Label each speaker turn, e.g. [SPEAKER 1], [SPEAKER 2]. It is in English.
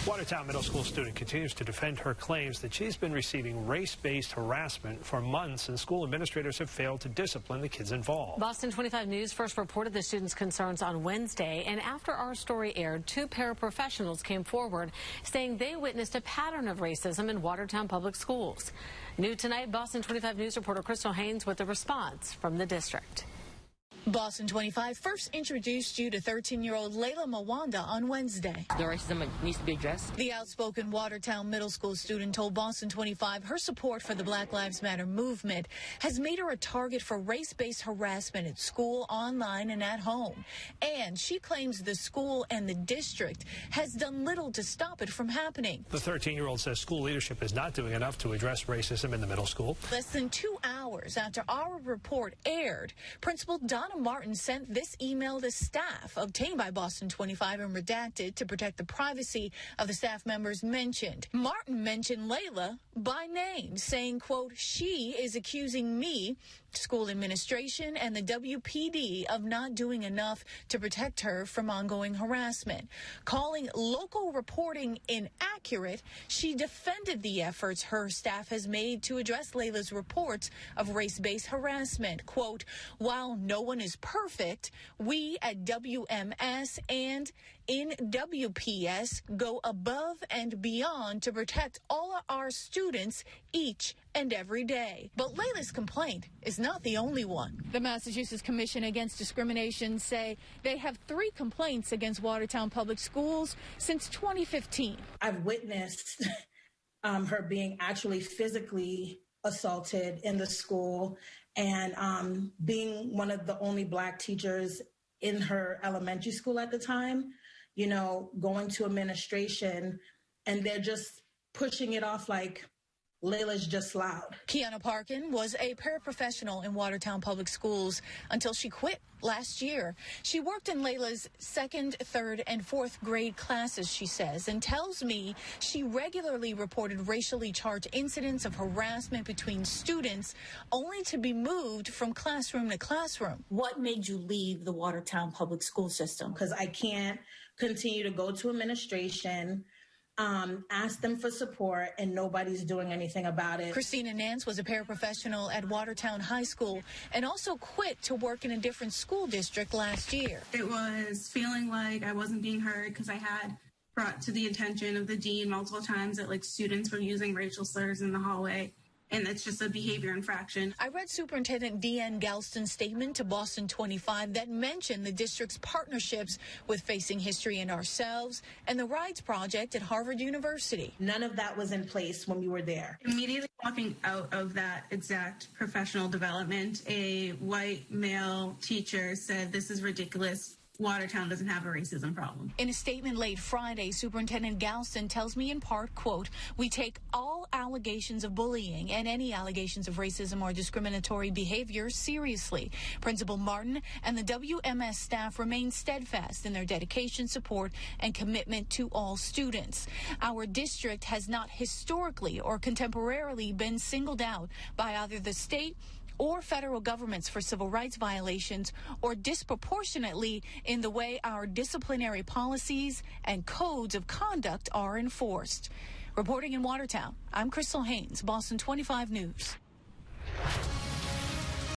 [SPEAKER 1] Watertown Middle School student continues to defend her claims that she's been receiving race-based harassment for months, and school administrators have failed to discipline the kids involved.
[SPEAKER 2] Boston 25 News first reported the student's concerns on Wednesday, and after our story aired, two paraprofessionals came forward saying they witnessed a pattern of racism in Watertown public schools. New tonight, Boston 25 News reporter Crystal Haynes with a response from the district.
[SPEAKER 3] Boston 25 first introduced you to 13-year-old Layla Mawanda on Wednesday.
[SPEAKER 4] The racism needs to be addressed.
[SPEAKER 3] The outspoken Watertown middle school student told Boston 25 her support for the Black Lives Matter movement has made her a target for race-based harassment at school, online, and at home. And she claims the school and the district has done little to stop it from happening.
[SPEAKER 1] The 13-year-old says school leadership is not doing enough to address racism in the middle school.
[SPEAKER 3] Less than 2 hours after our report aired, Principal Donna Martin sent this email to staff, obtained by Boston 25 and redacted to protect the privacy of the staff members mentioned. Martin mentioned Layla by name, saying, quote, "She is accusing me, school administration, and the WPD of not doing enough to protect her from ongoing harassment." Calling local reporting inaccurate, she defended the efforts her staff has made to address Layla's reports of race-based harassment. Quote, "While no one is perfect, we at WMS and in WPS go above and beyond to protect all of our students each and every day." But Layla's complaint is not the only one. The Massachusetts Commission Against Discrimination say they have 3 complaints against Watertown Public Schools since 2015.
[SPEAKER 5] I've witnessed her being actually physically assaulted in the school, and being one of the only Black teachers in her elementary school at the time, you know, going to administration, and they're just pushing it off like Layla's just loud. Kiana Parkin was a paraprofessional in Watertown Public Schools until she quit last year. She worked in Layla's 2nd, 3rd, and 4th grade classes, she says, and tells me she regularly reported racially charged incidents of harassment between students, only to be moved from classroom to classroom.
[SPEAKER 6] What made you leave the Watertown public school system?
[SPEAKER 5] Because I can't continue to go to administration, ask them for support, and nobody's doing anything about it.
[SPEAKER 3] Christina Nance was a paraprofessional at Watertown High School and also quit to work in a different school district last year.
[SPEAKER 7] It was feeling like I wasn't being heard because I had brought to the attention of the dean multiple times that students were using racial slurs in the hallway. And it's just a behavior infraction.
[SPEAKER 3] I read Superintendent Deanne Galdston's statement to Boston 25 that mentioned the district's partnerships with Facing History and Ourselves and the Rides Project at Harvard University.
[SPEAKER 5] None of that was in place when we were there.
[SPEAKER 7] Immediately walking out of that exact professional development, a white male teacher said, "This is ridiculous. Watertown doesn't have a racism problem."
[SPEAKER 3] In a statement late Friday, Superintendent Galdston tells me in part, quote, "We take all allegations of bullying and any allegations of racism or discriminatory behavior seriously. Principal Martin and the WMS staff remain steadfast in their dedication, support, and commitment to all students. Our district has not historically or contemporarily been singled out by either the state or federal governments for civil rights violations or disproportionately in the way our disciplinary policies and codes of conduct are enforced." Reporting in Watertown, I'm Crystal Haynes, Boston 25 News.